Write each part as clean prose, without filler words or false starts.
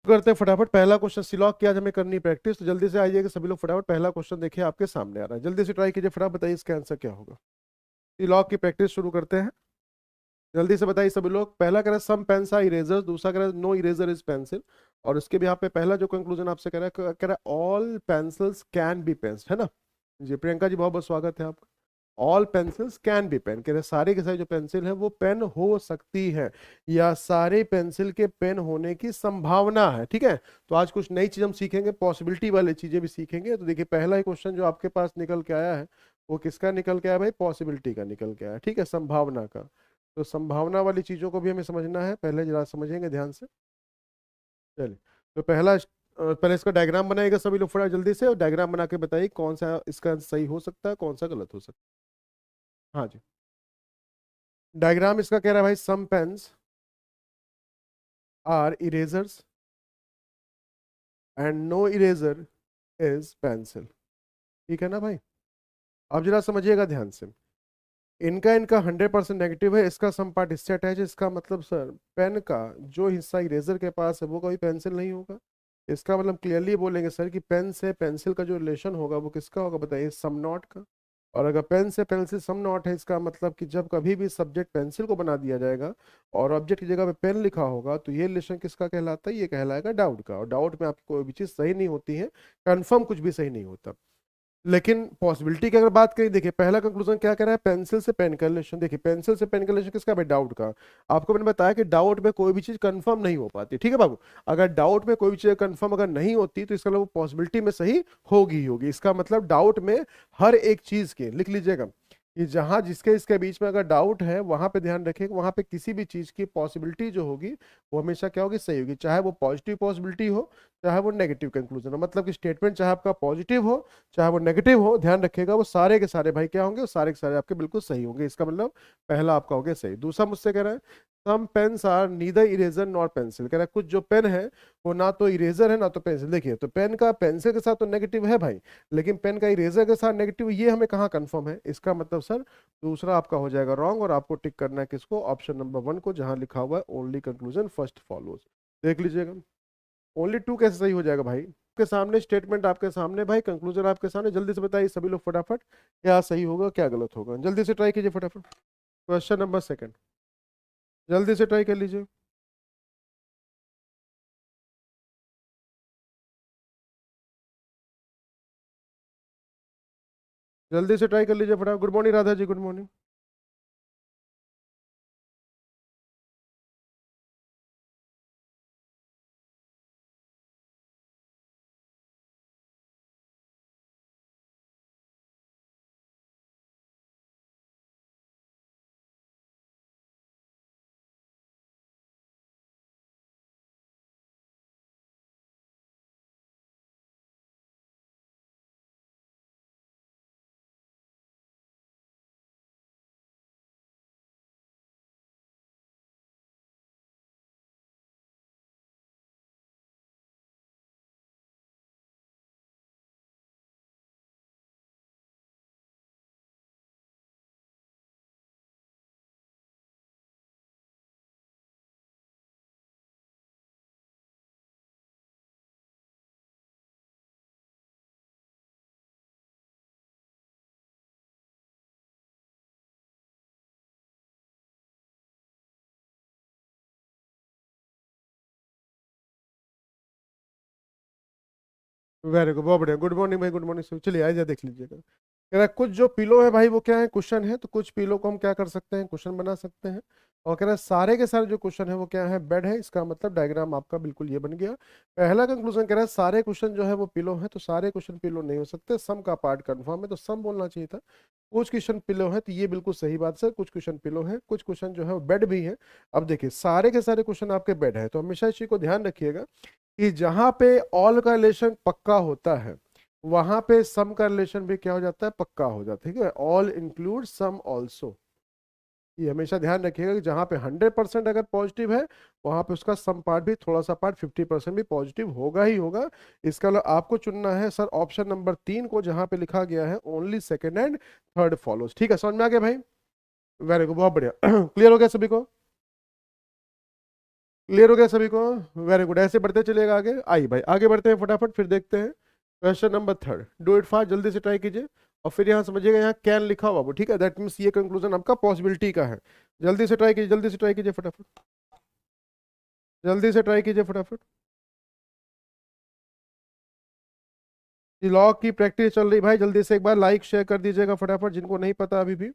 करते हैं फटाफट। पहला क्वेश्चन सिलॉग की आज हमें करनी प्रैक्टिस, तो जल्दी से आइएगा सभी लोग फटाफट। पहला क्वेश्चन देखिए आपके सामने आ रहा है, जल्दी से ट्राई कीजिए फटाफट, बताइए इसका आंसर क्या होगा। सिलॉग की प्रैक्टिस शुरू करते हैं, जल्दी से बताइए सभी लोग। पहला कह रहा है सम पेन्स आर इरेजर, दूसरा कह रहा है नो इरेजर इज पेंसिल, और इसके भी यहाँ पे पहला जो कंक्लूजन आपसे कह रहा है all pencils can be pens, है ना। जी प्रियंका जी बहुत बहुत स्वागत है आपका। All pencils can be pen, कह रहे सारे के सारे जो पेंसिल है वो पेन हो सकती है, या सारे पेंसिल के पेन होने की संभावना है। ठीक है, तो आज कुछ नई चीज हम सीखेंगे, पॉसिबिलिटी वाली चीजें भी सीखेंगे। तो देखिए पहला ही क्वेश्चन जो आपके पास निकल के आया है वो किसका निकल के आया भाई, पॉसिबिलिटी का निकल के आया, ठीक है, संभावना का। तो संभावना वाली चीजों को भी हमें समझना है, पहले जरा समझेंगे ध्यान से। चलिए, तो पहले इसका डायग्राम बनाएगा सभी लोग फटाफट जल्दी से, और डायग्राम बना के बताइए कौन सा इसका सही हो सकता है, कौन सा गलत हो सकता है। हाँ जी, डायग्राम इसका कह रहा है भाई some pens are erasers and no eraser is pencil, ठीक है ना भाई। अब जरा समझिएगा ध्यान से, इनका इनका 100% नेगेटिव है, इसका सम पार्ट इससे अटैच है, इसका मतलब सर पेन का जो हिस्सा इरेजर के पास है वो कभी पेंसिल नहीं होगा। इसका मतलब क्लियरली बोलेंगे सर कि पेन से पेंसिल का जो रिलेशन होगा वो किसका होगा, बताइए, सम नॉट का। और अगर पेन से पेंसिल सम नॉट है, इसका मतलब कि जब कभी भी सब्जेक्ट पेंसिल को बना दिया जाएगा और ऑब्जेक्ट की जगह पे पेन लिखा होगा, तो ये रिलेशन किसका कहलाता है, ये कहलाएगा डाउट का। और डाउट में आपकी कोई भी चीज़ सही नहीं होती है, कंफर्म कुछ भी सही नहीं होता। लेकिन पॉसिबिलिटी की अगर बात करें, देखिए पहला कंक्लूजन क्या कह रहा है, पेंसिल से पेन का रिलेशन। देखिए पेंसिल से पेन का रिलेशन किसका भाई, डाउट का। आपको मैंने बताया कि डाउट में कोई भी चीज कंफर्म नहीं हो पाती, ठीक है बाबू। अगर डाउट में कोई भी चीज कंफर्म अगर नहीं होती तो इसका मतलब वो पॉसिबिलिटी में सही होगी ही होगी। इसका मतलब डाउट में हर एक चीज के, लिख लीजिएगा कि जहां जिसके इसके बीच में अगर डाउट है वहां पे ध्यान रखिए, वहां पे किसी भी चीज की पॉसिबिलिटी जो होगी वो हमेशा क्या होगी, सही होगी, चाहे वो पॉजिटिव पॉसिबिलिटी हो चाहे वो नेगेटिव कंक्लूजन हो। मतलब कि स्टेटमेंट चाहे आपका पॉजिटिव हो चाहे वो नेगेटिव हो, ध्यान रखिएगा वो सारे के सारे भाई क्या होंगे, वो सारे के सारे आपके बिल्कुल सही होंगे। इसका मतलब पहला आपका हो गया सही। दूसरा मुझसे कह रहा है some pens are neither eraser not pencil, कह रहा है कुछ जो पेन है वो ना तो इरेजर है ना तो पेंसिल। देखिए तो पेन का पेंसिल के साथ तो नेगेटिव है भाई, लेकिन पेन का इरेजर के साथ नेगेटिव, ये हमें कहाँ कंफर्म है। इसका मतलब सर दूसरा आपका हो जाएगा रॉन्ग, और आपको टिक करना है किसको, ऑप्शन नंबर 1 को, जहां लिखा हुआ है ओनली कंक्लूजन फर्स्ट फॉलोज। देख लीजिएगा ओनली 2 कैसे सही हो जाएगा भाई, आपके सामने स्टेटमेंट आपके सामने भाई, कंक्लूजन आपके सामने। जल्दी से बताइए सभी लोग फटाफट क्या सही होगा क्या गलत होगा, जल्दी से ट्राई कीजिए फटाफट। क्वेश्चन नंबर 2, जल्दी से ट्राई कर लीजिए, जल्दी से ट्राई कर लीजिए फटाफट। Good morning Radha ji, good morning. Very good, बहुत बढ़िया, गुड मॉर्निंग भाई, गुड मॉर्निंग। चलिए आइए देख लीजिएगा, कह रहा है कुछ जो पिलो है भाई वो क्या है, क्वेश्चन है, तो कुछ पिलो को हम क्या कर सकते हैं, क्वेश्चन बना सकते हैं। और कह रहा है सारे के सारे जो क्वेश्चन है वो क्या है, बेड है। इसका मतलब डायग्राम आपका बिल्कुल ये बन गया। पहला कंक्लूजन कह रहा है सारे क्वेश्चन जो है वो पिलो है, तो सारे क्वेश्चन पिलो नहीं हो सकते, सम का पार्ट कंफर्म है तो सम बोलना चाहिए था। कुछ क्वेश्चन पिलो है, तो ये बिल्कुल सही बात सर, कुछ क्वेश्चन पिलो है, कुछ क्वेश्चन जो है वो बेड भी है। अब देखिए सारे के सारे क्वेश्चन आपके बेड है, तो हमेशा इस चीज को ध्यान रखिएगा कि जहां पे ऑल का रिलेशन पक्का होता है वहां पे सम का रिलेशन भी क्या हो जाता है, पक्का हो जाता है। ठीक है, ऑल इंक्लूड सम ऑल्सो, ये हमेशा ध्यान रखिएगा कि जहां पे 100% अगर पॉजिटिव है वहां पे उसका सम पार्ट भी, थोड़ा सा पार्ट 50% भी पॉजिटिव होगा ही होगा। इसका मतलब आपको चुनना है सर ऑप्शन नंबर 3 को, जहां पे लिखा गया है only second and third follows. ठीक है, समझ में आ गया भाई, वेरी गुड, बहुत बढ़िया। क्लियर हो गया सभी को। क्लियर हो गया सभी को? वेरी गुड, ऐसे बढ़ते चलेगा आगे। आई भाई आगे बढ़ते हैं फटाफट, फिर देखते हैं question number third. Do it fast, जल्दी से ट्राई कीजिए। और फिर यहाँ समझिएगा, यहाँ कैन लिखा हुआ वो, ठीक है, दैट मीन्स ये कंक्लूजन आपका पॉसिबिलिटी का है। जल्दी से ट्राई कीजिए, जल्दी से ट्राई कीजिए फटाफट, जल्दी से ट्राई कीजिए फटाफट। लॉ की प्रैक्टिस चल रही भाई, जल्दी से एक बार लाइक शेयर कर दीजिएगा फटाफट, जिनको नहीं पता अभी भी।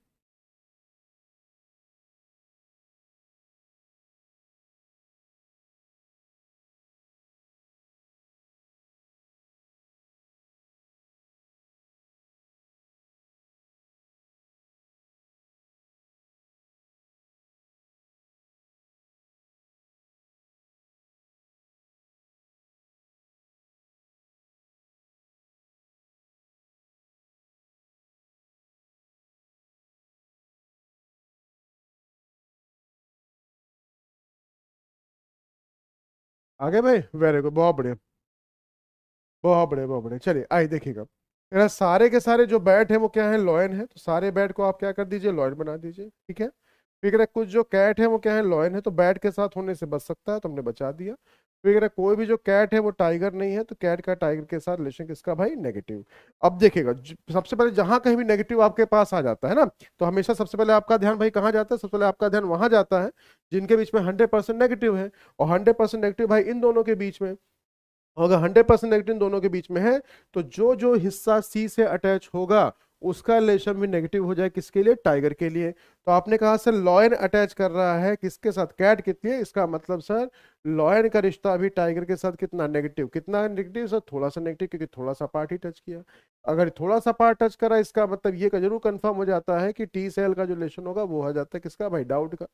आगे भाई, वेरी गुड, बहुत बढ़िया, बहुत बढ़िया, बहुत बढ़िया। चलिए आइए देखिएगा, मेरा सारे के सारे जो बैट है वो क्या है, लॉयन है, तो सारे बैट को आप क्या कर दीजिए, लॉयन बना दीजिए, ठीक है। फिर है कुछ जो कैट है वो क्या है, लॉयन है, तो बैट के साथ होने से बच सकता है, तो हमने बचा दिया। फिर है कोई भी जो कैट है वो टाइगर नहीं है, तो कैट का टाइगर के साथ रिलेशन किसका भाई, नेगेटिव। अब देखिएगा, सबसे पहले जहां कहीं भी नेगेटिव आपके पास आ जाता है ना, तो हमेशा सबसे पहले आपका ध्यान भाई कहाँ जाता है, सबसे पहले आपका ध्यान वहां जाता है जिनके बीच में 100% नेगेटिव है। और 100% नेगेटिव भाई इन दोनों के बीच में, अगर 100% नेगेटिव दोनों के बीच में है, तो जो जो हिस्सा सी से अटैच होगा उसका रिलेशन भी नेगेटिव हो जाए, किसके लिए, टाइगर के लिए। तो आपने कहा सर लॉयन अटैच कर रहा है किसके साथ, कैट कितनी है, इसका मतलब सर लॉयन का रिश्ता भी टाइगर के साथ कितना नेगेटिव, कितना नेगेटिव सर, थोड़ा सा नेगेटिव, क्योंकि थोड़ा सा पार्ट ही टच किया। अगर थोड़ा सा पार्ट टच करा, इसका मतलब ये का जरूर कंफर्म हो जाता है कि टी सेल का जो रिलेशन होगा वो हो जाता है किसका भाई, डाउट का।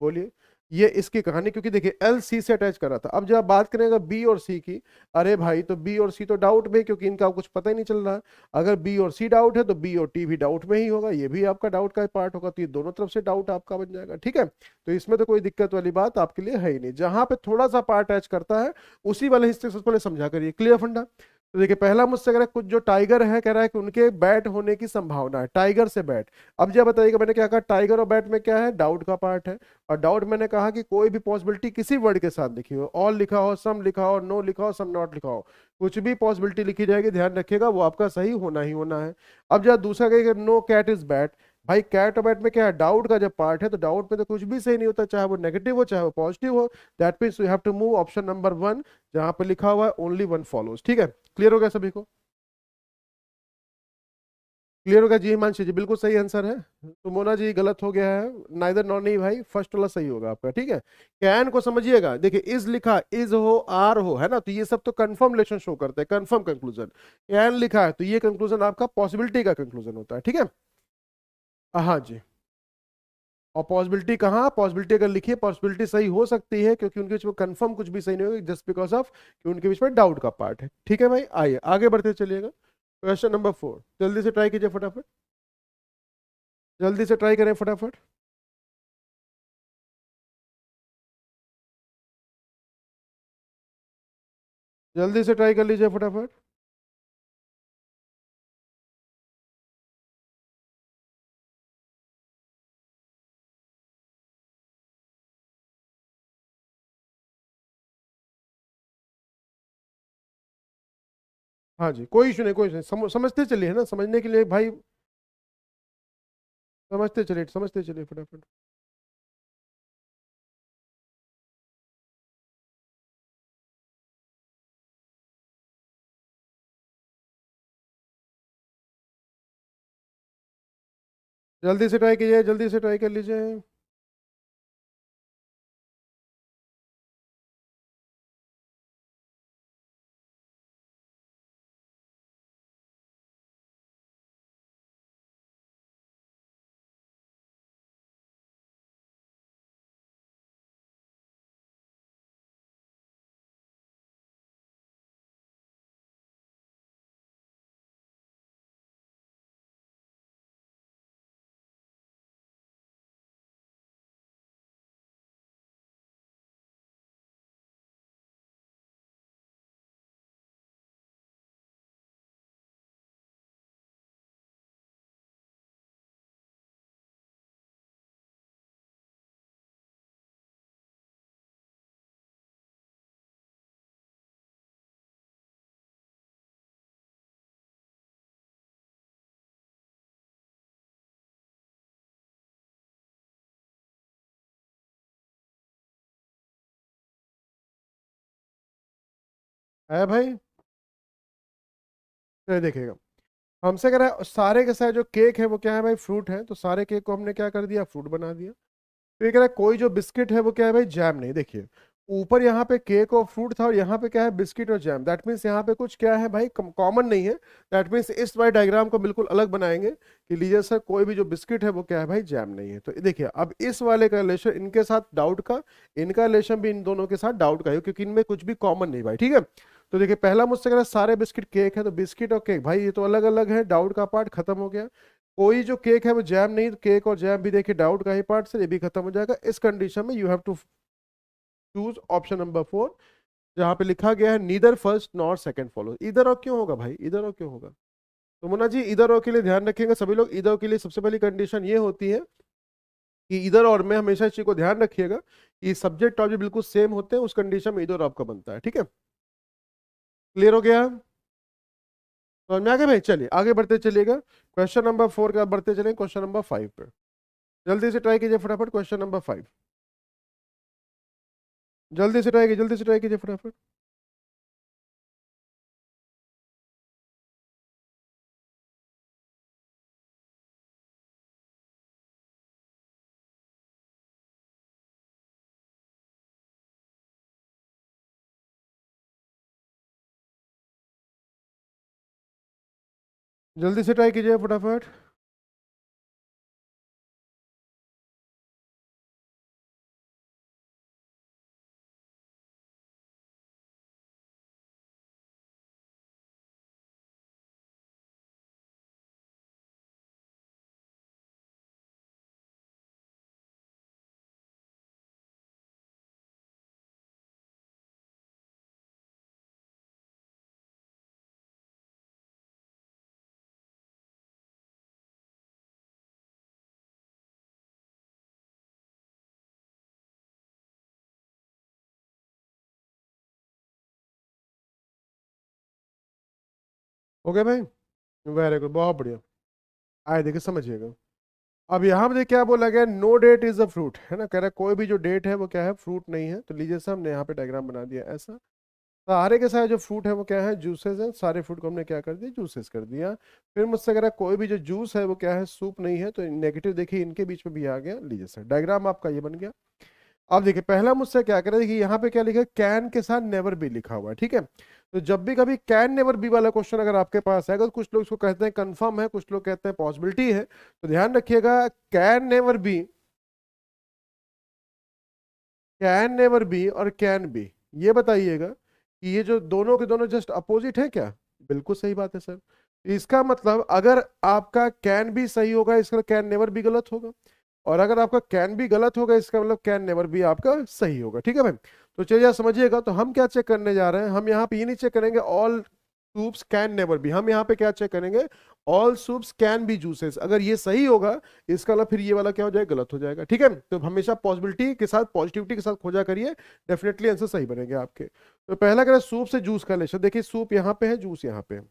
बोलिए, ये इसकी कहानी, क्योंकि देखिए एल सी से अटैच कर रहा था। अब जब आप बात करेंगे बी और सी की, अरे भाई तो बी और सी तो डाउट में, क्योंकि इनका कुछ पता ही नहीं चल रहा है। अगर बी और सी डाउट है तो बी और टी भी डाउट में ही होगा, ये भी आपका डाउट का पार्ट होगा, तो ये दोनों तरफ से डाउट आपका बन जाएगा, ठीक है। तो इसमें तो कोई दिक्कत वाली बात आपके लिए है ही नहीं, जहां पे थोड़ा सा पार्ट अटैच करता है उसी वाले हिस्से से सबसे पहले समझा करिए, क्लियर फंडा। तो देखिए पहला मुझसे कह रहा है कुछ जो टाइगर है, कह रहा है कि उनके बैट होने की संभावना है, टाइगर से बैट। अब जब बताइएगा, मैंने क्या कहा, टाइगर और बैट में क्या है, डाउट का पार्ट है। और डाउट मैंने कहा कि कोई भी पॉसिबिलिटी किसी वर्ड के साथ लिखी हो, ऑल लिखा हो, सम लिखा हो, नो लिखा हो, सम नॉट लिखा हो, कुछ भी पॉसिबिलिटी लिखी जाएगी, ध्यान रखिएगा वो आपका सही होना ही होना है। अब जब दूसरा कहेगा नो कैट इज बैट, भाई कैट और बैट में क्या है, डाउट का जब पार्ट है, तो डाउट में तो कुछ भी सही नहीं होता, चाहे वो नेगेटिव हो चाहे वो पॉजिटिव हो। That means you have to move option number one, जहां पे लिखा हुआ है ओनली वन फॉलोज, ठीक है। क्लियर हो गया सभी को? क्लियर होगा जी, हिमांशु जी बिल्कुल सही आंसर है। तो मोना जी गलत हो गया है, नाइदर नॉर नहीं भाई, फर्स्ट वाला सही होगा आपका, ठीक है। कैन को समझिएगा, देखिए इज लिखा, इज हो आर हो, है ना, तो ये सब तो कंफर्म रिलेशन शो करते हैं, कंफर्म कंक्लूजन। कैन लिखा है तो ये कंक्लूजन आपका पॉसिबिलिटी का कंक्लूजन होता है, ठीक है। हाँ जी। और पॉसिबिलिटी कहाँ, पॉसिबिलिटी अगर लिखिए, पॉसिबिलिटी सही हो सकती है क्योंकि उनके बीच में कंफर्म कुछ भी सही नहीं होगा, जस्ट बिकॉज ऑफ कि उनके बीच में डाउट का पार्ट है, ठीक है भाई। आइए आगे बढ़ते चलिएगा, क्वेश्चन नंबर फोर, जल्दी से ट्राई कीजिए फटाफट, जल्दी से ट्राई करें फटाफट, जल्दी से ट्राई कर लीजिए फटाफट। हाँ जी, कोई इशू नहीं, कोई इशू नहीं, समझते चलिए, है ना, समझने के लिए भाई, समझते चलिए, समझते चलिए फटाफट। जल्दी से ट्राई कीजिए, जल्दी से ट्राई कर लीजिए। है भाई? तो ये देखिएगा, हमसे कह रहा है सारे के सारे जो केक है वो क्या है भाई, फ्रूट है, तो सारे केक को हमने क्या कर दिया, फ्रूट बना दिया। तो ये कह रहा है कोई जो बिस्किट है वो क्या है भाई, जैम नहीं। देखिए ऊपर यहाँ पे केक और फ्रूट था और यहाँ पे क्या है, बिस्किट और जैम। दैट मीन्स यहाँ पे कुछ क्या है भाई, कॉमन नहीं है। दैट मीन्स इस वाले डायग्राम को बिल्कुल अलग बनाएंगे कि लीजिए सर कोई भी जो बिस्किट है वो क्या है भाई, जैम नहीं है। तो देखिए अब इस वाले का रिलेशन इनके साथ डाउट का, इनका रिलेशन भी इन दोनों के साथ डाउट का है, क्योंकि इनमें कुछ भी कॉमन नहीं भाई, ठीक है। तो देखिए पहला मुझसे कह रहा है सारे बिस्किट केक है, तो बिस्किट और केक भाई ये तो अलग अलग है, डाउट का पार्ट खत्म हो गया। कोई जो केक है वो जैम नहीं, तो केक और जैम भी देखिए डाउट का ही पार्ट से, ये भी खत्म हो जाएगा। इस कंडीशन में you have to choose option number 4, जहां पे लिखा गया है neither first nor second follow. इधर और क्यों होगा भाई, इधर और क्यों होगा? तो मुन्ना जी इधर और के लिए ध्यान रखेंगे सभी लोग। इधर और के लिए सबसे पहली कंडीशन ये होती है कि इधर और में हमेशा इस चीज को ध्यान रखिएगा कि सब्जेक्ट ऑब्जेक्ट बिल्कुल सेम होते हैं, उस कंडीशन में इधर आपका बनता है, ठीक है। क्लियर हो गया? समझ में आ गया भाई? चलिए आगे बढ़ते चलिएगा, क्वेश्चन नंबर 4 के बाद बढ़ते चलेंगे क्वेश्चन नंबर 5 पे। जल्दी से ट्राई कीजिए फटाफट क्वेश्चन नंबर 5। जल्दी से ट्राई कीजिए, जल्दी से ट्राई कीजिए फटाफट। जल्दी से ट्राई कीजिए फटाफट। ओके भाई, वेरी गुड, बहुत बढ़िया। आए देखिए समझिएगा, अब यहाँ पे देखिए क्या बोला गया, no date is a fruit, है ना, कह रहा है कोई भी जो डेट है वो क्या है, फ्रूट नहीं है। तो लीजिए सर हमने यहाँ पे डायग्राम बना दिया ऐसा, सारे के सारे जो फ्रूट है वो क्या है, जूसेस है, सारे फ्रूट को हमने क्या कर दिया, जूसेस कर दिया। फिर मुझसे कह रहा है कोई भी जो जूस है वो क्या है, सूप नहीं है, तो नेगेटिव देखिए इनके बीच में भी आ गया। लीजिए सर डायग्राम आपका ये बन गया। अब देखिए पहला मुझसे क्या करें, देखिए यहाँ पे क्या लिखा है, कैन के साथ नेवर बी लिखा हुआ है, ठीक है। तो जब भी कभी कैन नेवर बी वाला क्वेश्चन अगर आपके पास आएगा, तो कुछ लोग इसको कहते हैं कंफर्म है, कुछ लोग कहते हैं पॉसिबिलिटी है। तो ध्यान रखिएगा, can never be, can never be और कैन बी, ये बताइएगा कि ये जो दोनों के दोनों जस्ट अपोजिट है क्या? बिल्कुल सही बात है सर। इसका मतलब अगर आपका कैन भी सही होगा, इसका कैन नेवर भी गलत होगा, और अगर आपका कैन भी गलत होगा इसका मतलब कैन नेवर भी आपका सही होगा, ठीक है भाई। तो चलिए आप समझिएगा, तो हम क्या चेक करने जा रहे हैं, हम यहाँ पे ये नहीं चेक करेंगे all soups can never be, हम यहाँ पे क्या चेक करेंगे, all soups can be juices. अगर ये सही होगा इसका मतलब फिर ये वाला क्या हो जाएगा, गलत हो जाएगा, ठीक है। तो हमेशा पॉसिबिलिटी के साथ, पॉजिटिविटी के साथ खोजा करिए, डेफिनेटली आंसर सही बनेंगे आपके। तो पहला करें सूप से जूस का रिलेशन, देखिए सूप यहाँ पे है, जूस यहाँ पे है।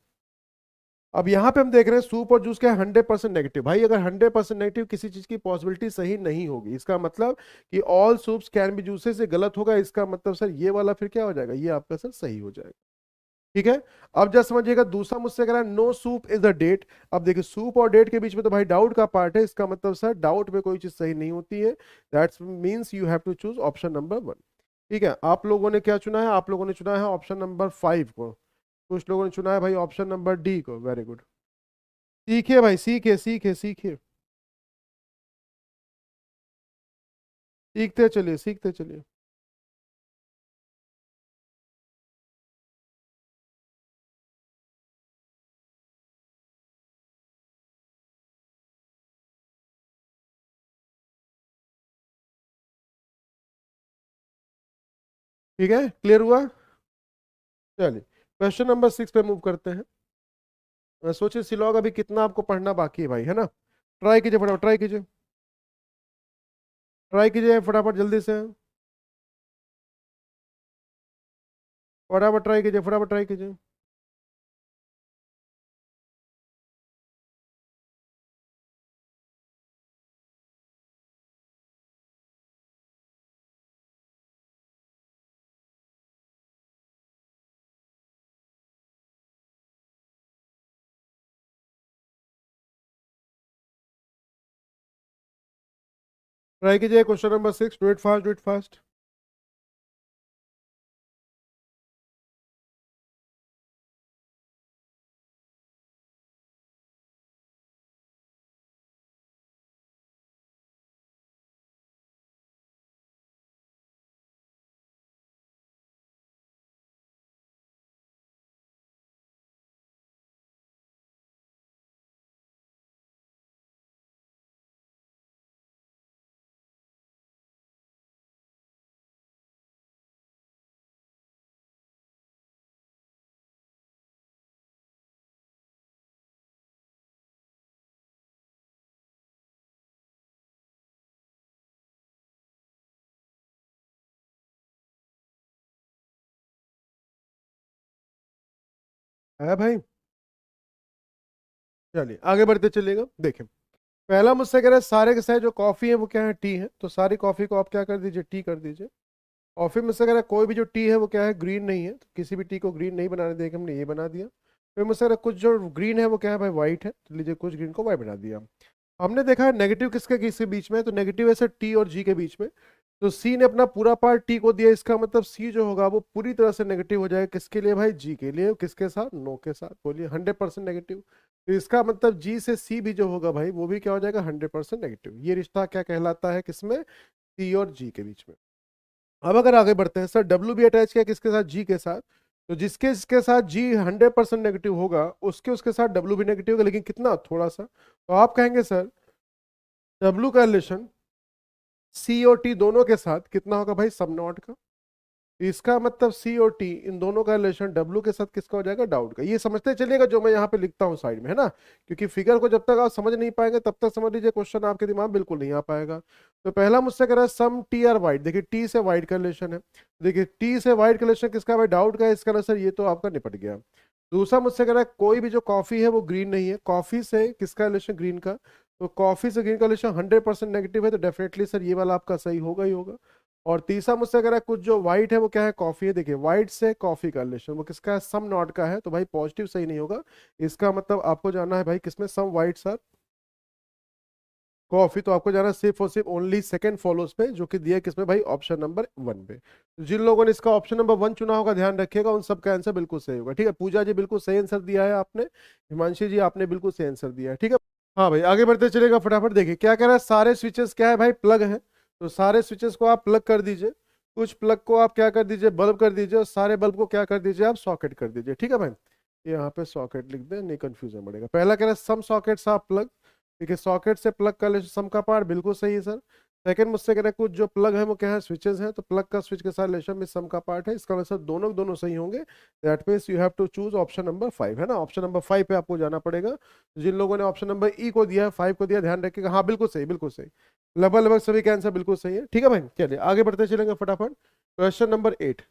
अब यहाँ पे हम देख रहे हैं सूप और जूस का 100% नेगेटिव। भाई अगर 100% नेगेटिव किसी चीज की पॉसिबिलिटी सही नहीं होगी, इसका मतलब कि all soups can be juices से गलत होगा, इसका मतलब सर ये वाला फिर क्या हो जाएगा, ये आपका सर सही हो जाएगा, ठीक है। अब जस्ट समझिएगा, दूसरा मुझसे कह रहा है no soup is a date. अब देखिए सूप और डेट के बीच में तो भाई डाउट का पार्ट है, इसका मतलब सर डाउट में कोई चीज सही नहीं होती है। That's means you have to choose option number 1, ठीक है। आप लोगों ने क्या चुना है, आप लोगों ने चुना है ऑप्शन नंबर 5 को, कुछ लोगों ने चुना है भाई ऑप्शन नंबर डी को। वेरी गुड, सीखिए भाई, सीखिए सीखिए सीखिए, सीखते चलिए, सीखते चलिए। ठीक है, क्लियर हुआ? चलिए क्वेश्चन नंबर 6 पे मूव करते हैं। सोचिए सिलॉग अभी कितना आपको पढ़ना बाकी है भाई, है ना। ट्राई कीजिए फटाफट, ट्राई कीजिए, ट्राई कीजिए फटाफट जल्दी से, फटाफट ट्राई कीजिए, फटाफट ट्राई कीजिए। ट्राई कीजिए question number 6, do it fast, do it fast. है भाई? चलिए आगे बढ़ते चलिएगा। देखें, पहला मुझसे कह रहा है सारे के सारे जो कॉफी है वो क्या है, टी है, तो सारी कॉफी को आप क्या कर दीजिए, टी कर दीजिए। कॉफी मुझसे कह रहा है कोई भी जो टी है वो क्या है, ग्रीन नहीं है, तो किसी भी टी को ग्रीन नहीं बनाने देंगे, हमने ये बना दिया। फिर मुझसे कह रहा है कुछ जो ग्रीन है वो क्या है भाई, व्हाइट है, तो लीजिए कुछ ग्रीन को व्हाइट बना दिया। हमने देखा है नेगेटिव किसके किसके बीच में है, तो नेगेटिव ऐसे टी और जी के बीच में। तो सी ने अपना पूरा पार्ट टी को दिया, इसका मतलब सी जो होगा वो पूरी तरह से नेगेटिव हो जाएगा, किसके लिए भाई, जी के लिए। किसके साथ, नो के साथ, बोलिए 100% नेगेटिव। तो इसका मतलब जी से सी भी जो होगा भाई वो भी क्या हो जाएगा, 100% नेगेटिव। ये रिश्ता क्या कहलाता है, किसमें, सी और जी के बीच में। अब अगर आगे बढ़ते हैं, सर डब्ल्यू भी अटैच किया किसके साथ, जी के साथ। तो जिसके जिसके साथ जी 100% नेगेटिव होगा उसके उसके साथ डब्ल्यू भी नेगेटिव होगा, लेकिन कितना, थोड़ा सा। तो आप कहेंगे सर डब्ल्यू का रिलेशन सी और टी दोनों के साथ कितना होगा भाई, सब नॉट का। इसका मतलब सी और टी इन दोनों का रिलेशन डब्ल्यू के साथ किसका हो जाएगा, डाउट का। ये समझते चलिएगा जो मैं यहाँ पे लिखता हूँ साइड में, है ना। क्योंकि फिगर को जब तक आप समझ नहीं पाएंगे तब तक समझ लीजिए क्वेश्चन आपके दिमाग में बिल्कुल नहीं आ पाएगा। तो पहला मुझसे कह रहा है सम टी आर वाइट, देखिए टी से वाइट का रिलेशन है। देखिए टी से वाइट का रिलेशन किसका है भाई, डाउट का है, इसका आंसर ये तो आपका निपट गया। दूसरा मुझसे कह रहा है कोई भी जो कॉफी है वो ग्रीन नहीं है, कॉफी से किसका रिलेशन, ग्रीन का। तो कॉफी से ग्रीन का रिलेशन 100% नेगेटिव है, तो डेफिनेटली सर ये वाला आपका सही होगा ही होगा। और तीसरा मुझसे कह रहा है कुछ जो व्हाइट है वो क्या है, कॉफी है। देखिए व्हाइट से कॉफी का रिलेशन वो किसका है, सम नॉट का है, तो भाई पॉजिटिव सही नहीं होगा। इसका मतलब आपको जाना है भाई किसमें, सम व्हाइट सर कॉफी, तो आपको जाना है सिर्फ और सिर्फ ओनली सेकंड फॉलोज पे, जो कि दिया है किसमें भाई, ऑप्शन नंबर 1 पे। तो जिन लोगों ने इसका ऑप्शन नंबर 1 चुना होगा ध्यान रखिएगा उन सबका आंसर बिल्कुल सही होगा, ठीक है। पूजा जी बिल्कुल सही आंसर दिया है आपने, हिमांशी जी आपने बिल्कुल सही आंसर दिया है, ठीक है। हाँ भाई आगे बढ़ते चलेगा फटाफट। देखिए क्या कह रहा है, सारे स्विचेस क्या है भाई, प्लग है। तो सारे स्विचेस को आप प्लग कर दीजिए, कुछ प्लग को आप क्या कर दीजिए, बल्ब कर दीजिए, और सारे बल्ब को क्या कर दीजिए, आप सॉकेट कर दीजिए, ठीक है भाई। यहाँ पे सॉकेट लिख दें, नहीं कंफ्यूजन बढ़ेगा। पहला कह रहा है सम सॉकेट्स आप प्लग, ठीक है, सॉकेट से प्लग का सम का पार्ट बिल्कुल सही है सर। सेकंड मुझसे कह रहा है कुछ जो प्लग है वो क्या है, स्विचेस हैं, तो प्लग का स्विच के साथ रिलेशन में सम का पार्ट है, इसका मतलब दोनों दोनों सही होंगे। That means you have to choose option number 5, है ना, ऑप्शन नंबर 5 पे आपको जाना पड़ेगा। जिन लोगों ने ऑप्शन नंबर ई को दिया है, 5 को दिया, ध्यान रखिएगा, हाँ बिल्कुल सही, बिल्कुल सही। लगभग लगभग सभी का आंसर बिल्कुल सही है, ठीक है भाई। चलिए आगे बढ़ते चलेंगे फटाफट। Question number 8,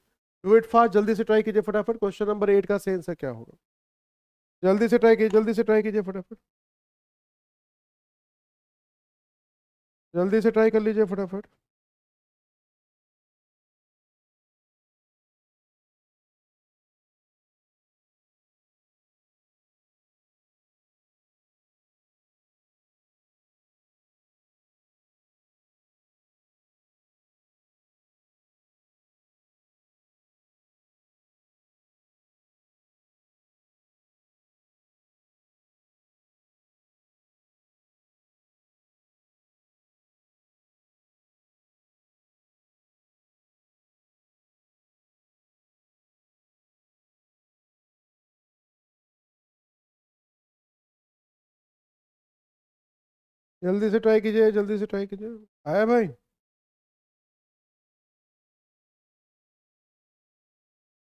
do it fast, जल्दी से ट्राई कीजिए फटाफट। क्वेश्चन नंबर 8 का सही आंसर क्या होगा, जल्दी से ट्राई कीजिए, जल्दी से ट्राई कीजिए फटाफट, जल्दी से ट्राई कर लीजिए फटाफट। जल्दी से ट्राई कीजिए, जल्दी से ट्राई कीजिए। आया भाई?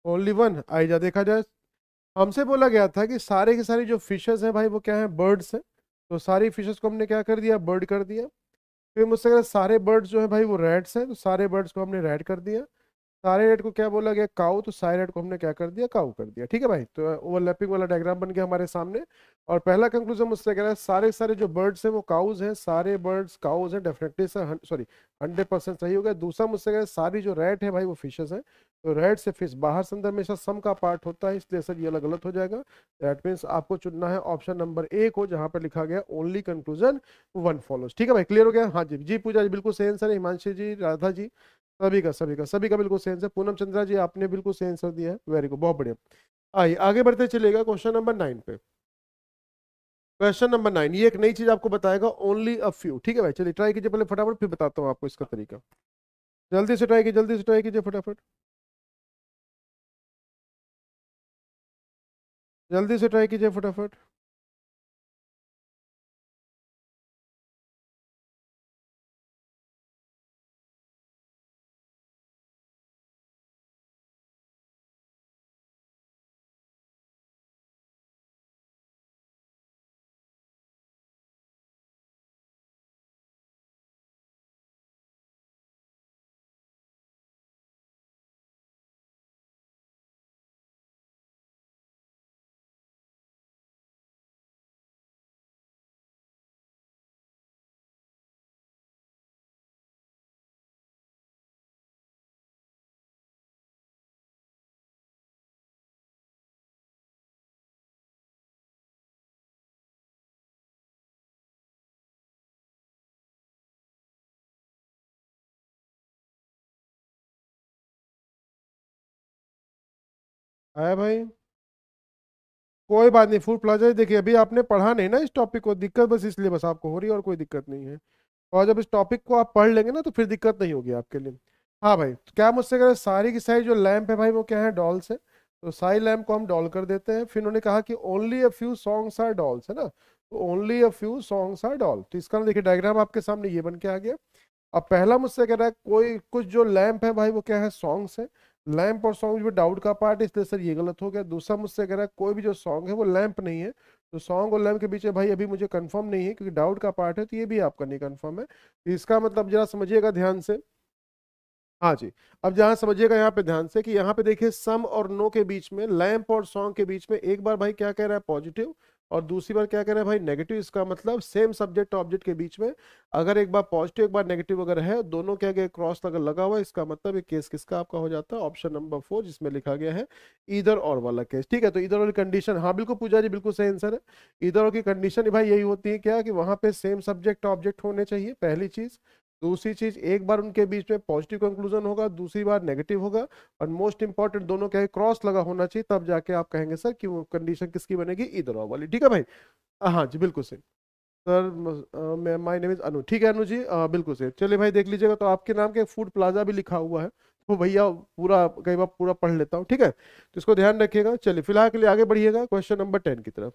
ओनली वन, आई जा देखा जाए। हमसे बोला गया था कि सारे के सारे जो फिशेस हैं भाई वो क्या है, बर्ड्स हैं। तो सारी फिशेस को हमने क्या कर दिया, बर्ड कर दिया। फिर मुझसे कहा सारे बर्ड्स जो है भाई वो रैट्स हैं, तो सारे बर्ड्स को हमने रैट कर दिया। सारे रेड को क्या बोला गया, काऊ, तो सारे रेड को हमने क्या कर दिया, काऊ कर दिया, ठीक है भाई। तो ओवरलैपिंग वाला डायग्राम बन गया हमारे सामने। और पहला कंक्लूजन मुझसे कह रहा है सारे सारे जो बर्ड्स हैं वो काउज हैं, सारे बर्ड्स काउज हैं, डेफिनेटली सर, सॉरी 100% सही हो गया। दूसरा मुझसे कह रहा है सारी जो रैट है भाई वो फिशेस हैं, तो रेड से फिश, बाहर से अंदर हमेशा सम का पार्ट होता है, इसलिए सर ये अलग गलत हो जाएगा। दैट मीन्स आपको चुनना है ऑप्शन नंबर ए को, जहां पर लिखा गया ओनली कंक्लूजन वन फॉलोज। ठीक है भाई, क्लियर हो गया? हाँ जी जी, पूजा जी बिल्कुल सही आंसर है, हिमांशी जी, राधा जी, सभी का बिल्कुल सही आंसर। पूनम चंद्रा जी आपने बिल्कुल सही आंसर दिया है, वेरी गुड, बहुत बढ़िया। आइए आगे बढ़ते चलेगा क्वेश्चन नंबर 9 पे। क्वेश्चन नंबर 9 ये एक नई चीज आपको बताएगा, ओनली अ फ्यू। ठीक है भाई, चलिए ट्राई कीजिए पहले फटाफट, फिर बताता हूँ आपको इसका तरीका। जल्दी से ट्राई कीजिए, जल्दी से ट्राई कीजिए फटाफट, जल्दी से ट्राई कीजिए फटाफट। आया भाई? कोई बात नहीं, फूड प्लाजा, देखिए अभी आपने पढ़ा नहीं ना इस टॉपिक को, दिक्कत बस इसलिए बस आपको हो रही है, और कोई दिक्कत नहीं है। और जब इस टॉपिक को आप पढ़ लेंगे ना तो फिर दिक्कत नहीं होगी आपके लिए। हाँ भाई, तो क्या मुझसे कह रहे हैं, सारी की सारी जो लैंप है भाई वो क्या है, डॉल्स है। तो सारी लैंप को हम डॉल कर देते हैं। फिर उन्होंने कहा कि only a few songs are dolls, है ना, तो only a few songs are doll, तो इसका देखिए डायग्राम आपके सामने ये बन के आ गया। अब पहला मुझसे कह रहा है कोई कुछ जो लैंप है भाई वो क्या है, सॉन्ग्स है। लैंप और सॉन्ग में डाउट का पार्ट है, इसलिए सर ये गलत हो गया। दूसरा मुझसे कह रहा है कोई भी जो सॉन्ग है वो लैंप नहीं है, तो सॉन्ग और लैंप के बीच में भाई अभी मुझे कंफर्म नहीं है, क्योंकि डाउट का पार्ट है, तो ये भी आपका नहीं कंफर्म है। तो इसका मतलब जरा समझिएगा ध्यान से। हाँ जी, अब जहाँ समझिएगा यहाँ पे ध्यान से, कि यहाँ पे देखिए सम और नो के बीच में, लैंप और सॉन्ग के बीच में एक बार भाई क्या कह रहा है, पॉजिटिव, और दूसरी बार क्या कह रहा है भाई, नेगेटिव। इसका मतलब सेम सब्जेक्ट ऑब्जेक्ट के बीच में अगर एक बार पॉजिटिव एक बार नेगेटिव अगर है, दोनों क्या गया क्रॉस अगर लगा हुआ है, इसका मतलब ये केस किसका आपका हो जाता है, ऑप्शन नंबर 4, जिसमें लिखा गया है इधर और वाला केस। ठीक है, तो इधर और कंडीशन, हाँ बिल्कुल पूजा जी बिल्कुल सही आंसर है। इधर और की कंडीशन भाई यही होती है क्या, कि वहां पे सेम सब्जेक्ट ऑब्जेक्ट होने चाहिए, पहली चीज। दूसरी चीज, एक बार उनके बीच में पॉजिटिव कंक्लूजन होगा, दूसरी बार नेगेटिव होगा, और मोस्ट इंपॉर्टेंट दोनों क्या है, क्रॉस लगा होना चाहिए, तब जाके आप कहेंगे सर कि वो कंडीशन किसकी बनेगी, इधर वाली। ठीक है भाई? हाँ जी बिल्कुल सही। सर माय नेम इज अनु। ठीक है अनु जी, बिल्कुल सही। चलिए भाई देख लीजिएगा, तो आपके नाम के फूड प्लाजा भी लिखा हुआ है, तो भैया पूरा कई बार पूरा पढ़ लेता हूँ, ठीक है, तो इसको ध्यान रखिएगा। चलिए फिलहाल के लिए आगे बढ़िएगा क्वेश्चन नंबर 10 की तरफ।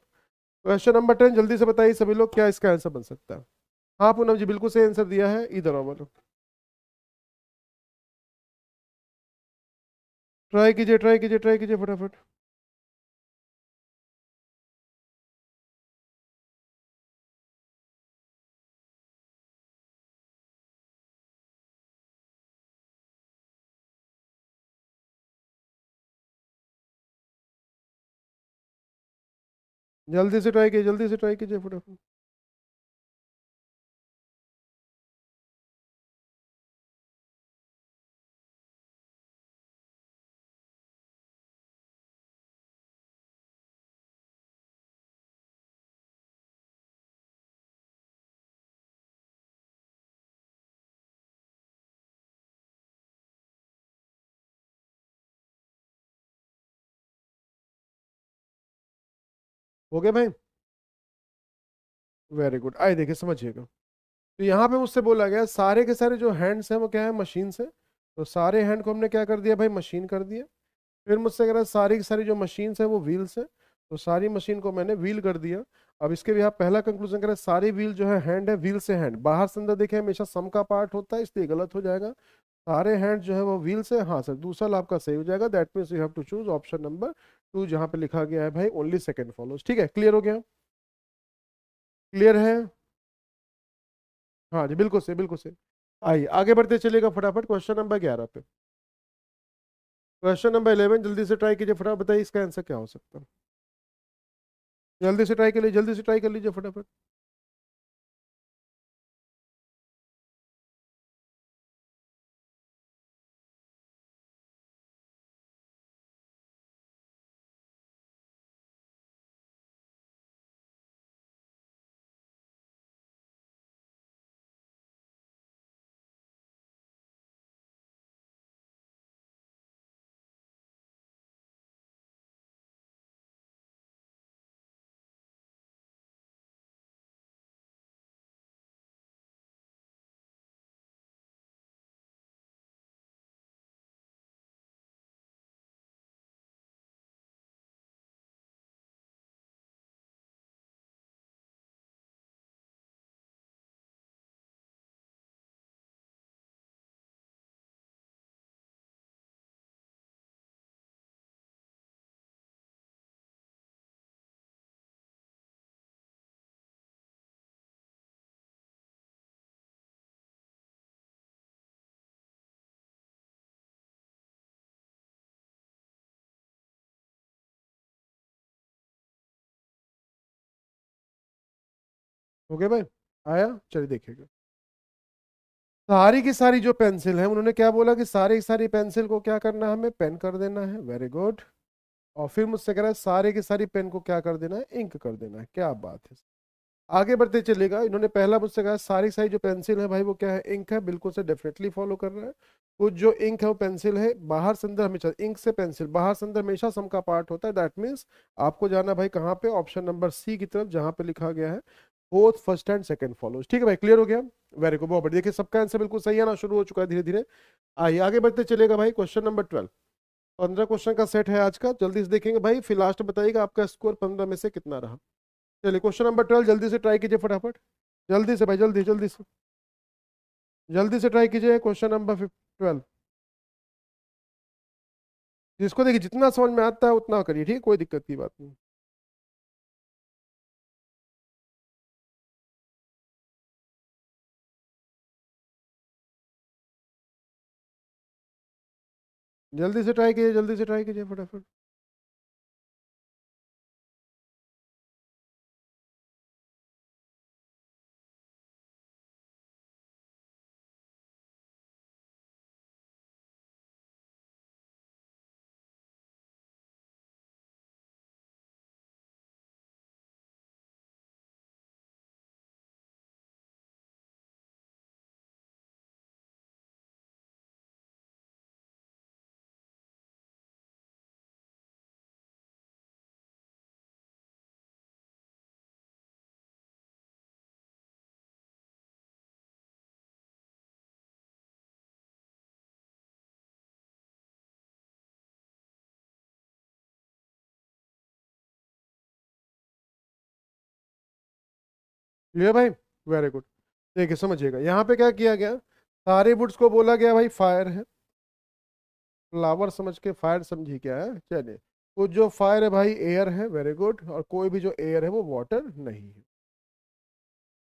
क्वेश्चन नंबर 10 जल्दी से बताइए सभी लोग, क्या इसका आंसर बन सकता है? हाँ पूनम जी बिल्कुल सही आंसर दिया है, इधर वाला। ट्राई कीजिए, ट्राई कीजिए, ट्राई कीजिए फटाफट। जल्दी से ट्राई कीजिए, जल्दी से ट्राई कीजिए फटाफट। हो गया भाई? वेरी गुड, आइए देखिए समझिएगा। तो यहाँ पे मुझसे बोला गया सारे के सारे जो हैंड्स हैं वो क्या है, मशीन से। तो सारे हैंड को हमने क्या कर दिया भाई, मशीन कर दिया। फिर मुझसे कह रहा है सारी की सारी जो मशीन्स है वो व्हील्स है, तो सारी मशीन को मैंने व्हील कर दिया। अब इसके भी आप पहला कंक्लूजन करें, सारी व्हील जो है हैंड है, व्हील से हैंड, बाहर से अंदर देखें हमेशा सम का पार्ट होता है, इसलिए गलत हो जाएगा। सारे हैंड जो है वो व्हील से, हाँ सर दूसरा आपका सही हो जाएगा। That means you have to choose option number 2, जहाँ पे लिखा गया है भाई ओनली सेकंड फॉलोज। ठीक है, क्लियर हो गया? क्लियर है? हाँ जी बिल्कुल सही, बिल्कुल सही। आइए आगे बढ़ते चलेगा फटाफट क्वेश्चन नंबर 11 पे। क्वेश्चन नंबर 11 जल्दी से ट्राई कीजिए फटाफट, बताइए इसका आंसर क्या हो सकता है। जल्दी से ट्राई कर लीजिए, जल्दी से ट्राई कर लीजिए फटाफट। हो गया भाई? आया? चलिए देखिएगा, सारी की सारी जो पेंसिल है, उन्होंने क्या बोला कि सारी की सारी पेंसिल को क्या करना है, हमें पेन कर देना है। Very good. और फिर मुझसे कह रहा है सारे की सारी पेन को क्या कर देना है, इंक कर देना है। क्या बात है। आगे बढ़ते चलेगा, इन्होंने पहला मुझसे कहा सारी सारी जो पेंसिल है भाई वो क्या है, इंक है। बिल्कुल से डेफिनेटली फॉलो कर रहा है। कुछ जो इंक है वो पेंसिल है। बाहर से अंदर हमेशा इंक से पेंसिल, बाहर से अंदर हमेशा सम का पार्ट होता है। दैट मीन्स आपको जाना भाई कहाँ पे, ऑप्शन नंबर सी की तरफ, जहां पे लिखा गया है fourth first and second follows. ठीक है भाई, क्लियर हो गया? वेरी गुड, बहुत बढ़िया। देखिए सबका आंसर बिल्कुल सही आना शुरू हो चुका है धीरे धीरे। आइए आगे बढ़ते चलेगा भाई, क्वेश्चन नंबर 12। 15 क्वेश्चन का सेट है आज का, जल्दी से देखेंगे भाई, फिर लास्ट बताइएगा आपका स्कोर 15 में से कितना रहा। चलिए क्वेश्चन नंबर 12 जल्दी से ट्राई कीजिए फटाफट। जल्दी से भाई, जल्दी जल्दी से, जल्दी से ट्राई कीजिए क्वेश्चन नंबर 12। जिसको देखिए जितना समझ में आता है उतना करिए, ठीक है, कोई दिक्कत की बात नहीं। जल्दी से ट्राई कीजिए, जल्दी से ट्राई कीजिए फटाफट। क्लियर भाई? Very good. देखिए समझिएगा यहाँ पे क्या किया गया, सारे वुड्स को बोला गया भाई फायर है। फ्लावर समझ के फायर समझी क्या है, चलिए। कुछ जो फायर है भाई एयर है। Very good. और कोई भी जो एयर है वो वाटर नहीं है।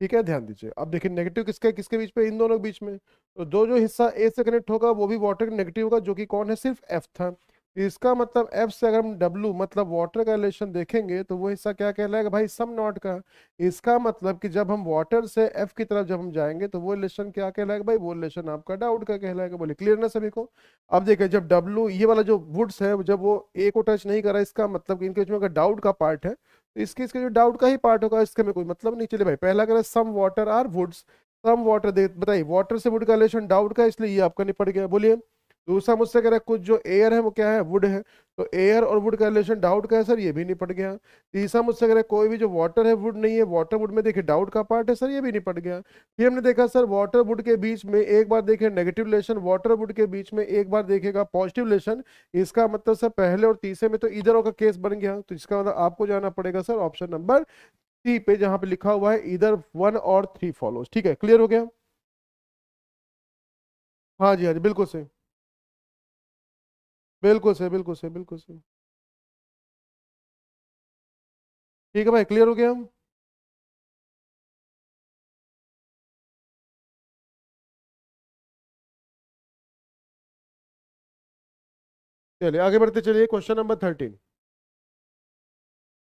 ठीक है, ध्यान दीजिए। अब देखिए नेगेटिव किसके किसके बीच पे, इन दोनों के बीच में। तो दो जो हिस्सा ए से कनेक्ट होगा वो भी वाटर का नेगेटिव होगा, जो कि कौन है, सिर्फ एफ था। इसका मतलब एफ से अगर हम डब्लू मतलब वाटर का रिलेशन देखेंगे तो वो हिस्सा क्या कहलाएगा भाई, सम नॉट का। इसका मतलब कि जब हम वाटर से एफ की तरफ जब हम जाएंगे तो वो रिलेशन क्या कहलाएगा भाई, वो रिलेशन आपका डाउट का कहलाएगा। बोले क्लियर ना सभी को? अब देखिए जब डब्लू ये वाला जो वुड्स है जब वो ए को टच नहीं कर रहा, इसका मतलब कि इनके बीच में अगर डाउट का पार्ट है तो इसके इसके जो डाउट का ही पार्ट होगा, इसके में कोई मतलब नहीं। चले भाई, पहला करें some water are woods. Some water दे बताइए, वाटर से वुड का रिलेशन डाउट का, इसलिए ये आपका निपट गया। बोलिए। दूसरा मुझसे कह रहा है कुछ जो एयर है वो क्या है, वुड है। तो एयर और वुड का रिलेशन डाउट का है सर, ये भी निपट गया। तीसरा मुझसे कह रहा है कोई भी जो वाटर है वुड नहीं है, वाटर वुड में देखिए डाउट का पार्ट है सर, ये भी निपट गया। फिर हमने देखा सर वाटर वुड के बीच में एक बार देखे नेगेटिव रिलेशन, वाटर वुड के बीच में एक बार देखेगा पॉजिटिव रिलेशन। इसका मतलब सर पहले और तीसरे में तो इधर का केस बन गया, तो इसका मतलब आपको जाना पड़ेगा सर ऑप्शन नंबर सी पे, जहां पे लिखा हुआ है इधर 1 और 3 फॉलोज। ठीक है, क्लियर हो गया? हाँ जी, हाँ जी, बिल्कुल सही, बिल्कुल सही, बिल्कुल सही, बिल्कुल सही। ठीक है भाई, क्लियर हो गया? चलिए आगे बढ़ते चलिए, क्वेश्चन नंबर 13।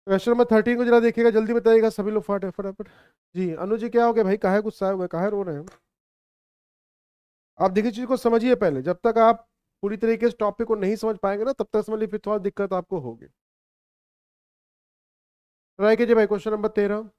क्वेश्चन नंबर 13 को जरा देखिएगा, जल्दी बताइएगा सभी लोग फटाफट फटाफट। जी अनुज जी, क्या हो गया भाई, काहे गुस्सा हुए, काहे रो रहे हैं? आप देखिए चीज को समझिए पहले, जब तक आप पूरी तरीके से टॉपिक को नहीं समझ पाएंगे ना तब तक समझ लीजिए फिर थोड़ा दिक्कत आपको होगी। ट्राई कीजिए भाई, क्वेश्चन नंबर 13।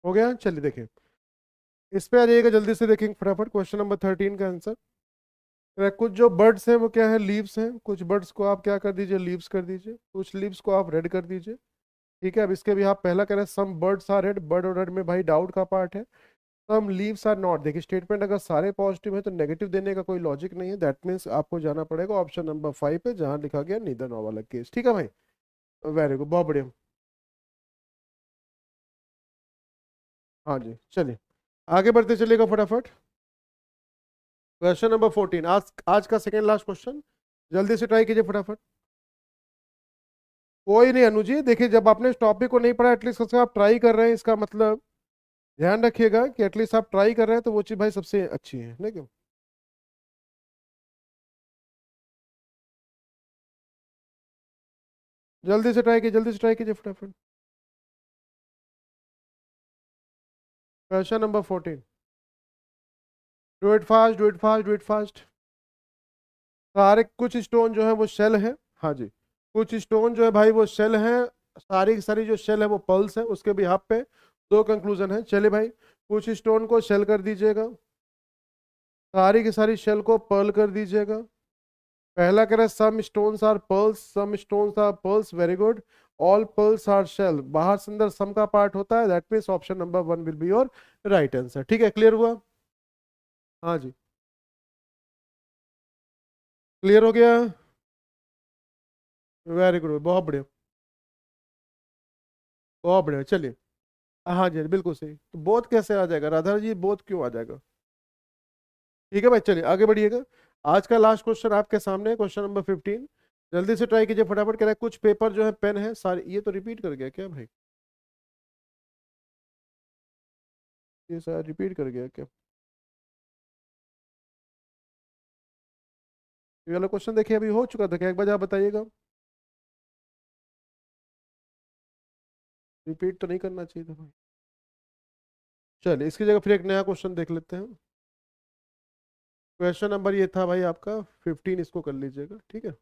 हो गया, चलिए देखें। इस पे आ जाइएगा, जल्दी से देखेंगे फटाफट क्वेश्चन नंबर 13 का आंसर। कुछ जो बर्ड्स हैं वो क्या है, लीव्स हैं। कुछ बर्ड्स को आप क्या कर दीजिए, लीव्स कर दीजिए। कुछ लीव्स को आप रेड कर दीजिए। ठीक है, अब इसके भी आप पहला कह रहे हैं some birds are red, bird और रेड में भाई डाउट का पार्ट है। सम लीव्स आर नॉट, देखिए स्टेटमेंट अगर सारे पॉजिटिव है तो नेगेटिव देने का कोई लॉजिक नहीं है, दैट मीन्स आपको जाना पड़ेगा ऑप्शन नंबर 5 पे जहां लिखा गया नीदर नॉर वाला केस। ठीक है भाई, वेरी गुड, बहुत बढ़िया। हाँ जी, चलिए आगे बढ़ते चलिएगा फटाफट। क्वेश्चन नंबर 14, आज आज का सेकेंड लास्ट क्वेश्चन, जल्दी से ट्राई कीजिए फटाफट। कोई नहीं अनुजी, देखिए जब आपने इस टॉपिक को नहीं पढ़ा एटलीस्ट उसका आप ट्राई कर रहे हैं, इसका मतलब ध्यान रखिएगा कि एटलीस्ट आप ट्राई कर रहे हैं तो वो चीज़ भाई सबसे अच्छी है, नहीं क्यों। जल्दी से ट्राई कीजिए, जल्दी से ट्राई कीजिए फटाफट। Question number 14, do it fast, do it fast, do it fast. सारे कुछ स्टोन जो है वो शेल है, हाँ जी, कुछ स्टोन जो है भाई वो शेल है, सारी की सारी जो शेल है वो पल्स है, उसके भी हाफ पे दो कंक्लूजन है। चलिए भाई, कुछ स्टोन को शेल कर दीजिएगा, सारी की सारी शेल को पर्ल कर दीजिएगा। पहला कह रहा है some stones are pearls, some stones are pearls, very good. All pearls are shell, बाहर से अंदर सम का पार्ट होता है, that means option number 1 will be your right answer. ठीक है, क्लियर हुआ। हाँ जी, क्लियर हो गया, वेरी गुड, बहुत बढ़िया, बहुत बढ़िया। चलिए, हाँ जी बिल्कुल सही, तो बोध कैसे आ जाएगा राधा जी, बोध क्यों आ जाएगा। ठीक है भाई, चलिए आगे बढ़िएगा। आज का लास्ट क्वेश्चन आपके सामने है, क्वेश्चन नंबर 15, जल्दी से ट्राई कीजिए फटाफट। कह रहा है कुछ पेपर जो है पेन है सारे, ये तो रिपीट कर गया क्या भाई, ये सारा रिपीट कर गया क्या। ये वाला क्वेश्चन देखिए अभी हो चुका था क्या, एक बार आप बताइएगा। रिपीट तो नहीं करना चाहिए था भाई। चलिए इसकी जगह फिर एक नया क्वेश्चन देख लेते हैं। क्वेश्चन नंबर ये था भाई आपका 15, इसको कर लीजिएगा, ठीक है।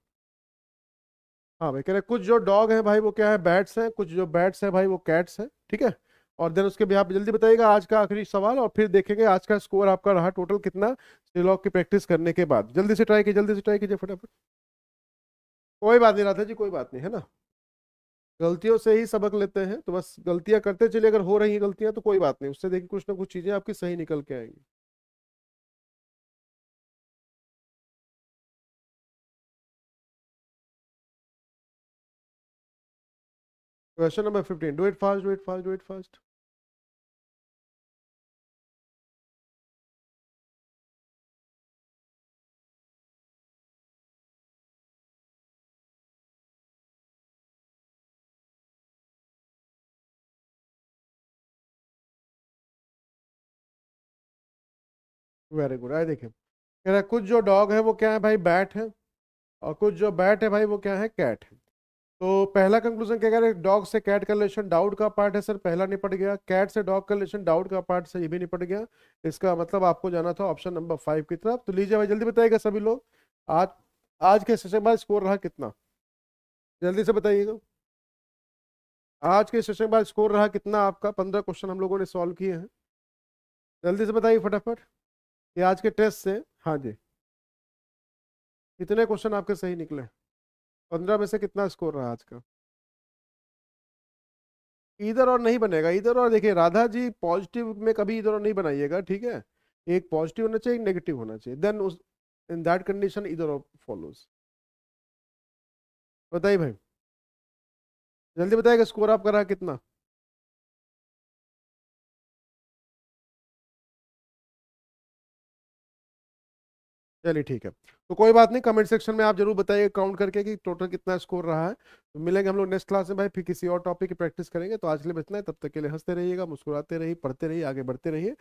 हाँ भाई, कह रहे कुछ जो डॉग है भाई वो क्या है, बैट्स हैं, कुछ जो बैट्स हैं भाई वो कैट्स हैं, ठीक है। और देन उसके भी आप जल्दी बताइएगा आज का आखिरी सवाल, और फिर देखेंगे आज का स्कोर आपका रहा टोटल कितना स्टेलॉग की प्रैक्टिस करने के बाद। जल्दी से ट्राई कीजिए, जल्दी से ट्राई कीजिए फटाफट। कोई बात नहीं राधा जी, कोई बात नहीं है ना, गलतियों से ही सबक लेते हैं, तो बस गलतियां करते चलिए, अगर हो रही हैं गलतियां तो कोई बात नहीं, उससे देखिए कुछ ना कुछ चीजें आपकी सही निकल के आएंगी। Question number 15, do it fast, do it fast, do it fast. Very good, आए देखिए, कह रहा है कुछ जो डॉग है वो क्या है भाई, बैट है, और कुछ जो बैट है भाई वो क्या है, कैट है। तो पहला कंक्लूजन क्या कह रहे हैं, डॉग से कैट का रिलेशन डाउट का पार्ट है सर, पहला निपट गया। कैट से डॉग का रिलेशन डाउट का पार्ट से ये भी निपट गया। इसका मतलब आपको जाना था ऑप्शन नंबर 5 की तरफ। तो लीजिए भाई, जल्दी बताइएगा सभी लोग, आज आज के सेशन बाद स्कोर रहा कितना, जल्दी से बताइएगा। आज के सेशन बाद स्कोर रहा कितना आपका, 15 क्वेश्चन हम लोगों ने सॉल्व किए हैं, जल्दी से बताइए फटाफट। ये आज के टेस्ट से, हाँ जी, कितने क्वेश्चन आपके सही निकले, 15 में से कितना स्कोर रहा आज का। इधर और नहीं बनेगा, इधर और देखिए राधा जी, पॉजिटिव में कभी इधर और नहीं बनाइएगा, ठीक है। एक पॉजिटिव होना चाहिए, एक नेगेटिव होना चाहिए, देन उस इन दैट कंडीशन इधर और फॉलोज। बताइए भाई, जल्दी बताइएगा स्कोर आपका रहा कितना। चलिए ठीक है, तो कोई बात नहीं, कमेंट सेक्शन में आप जरूर बताइए काउंट करके कि टोटल कितना स्कोर रहा है। तो मिलेंगे हम लोग नेक्स्ट क्लास में भाई, फिर किसी और टॉपिक की प्रैक्टिस करेंगे। तो आज के लिए बचना है, तब तक के लिए हंसते रहिएगा, मुस्कुराते रहिए, पढ़ते रहिए, आगे बढ़ते रहिए।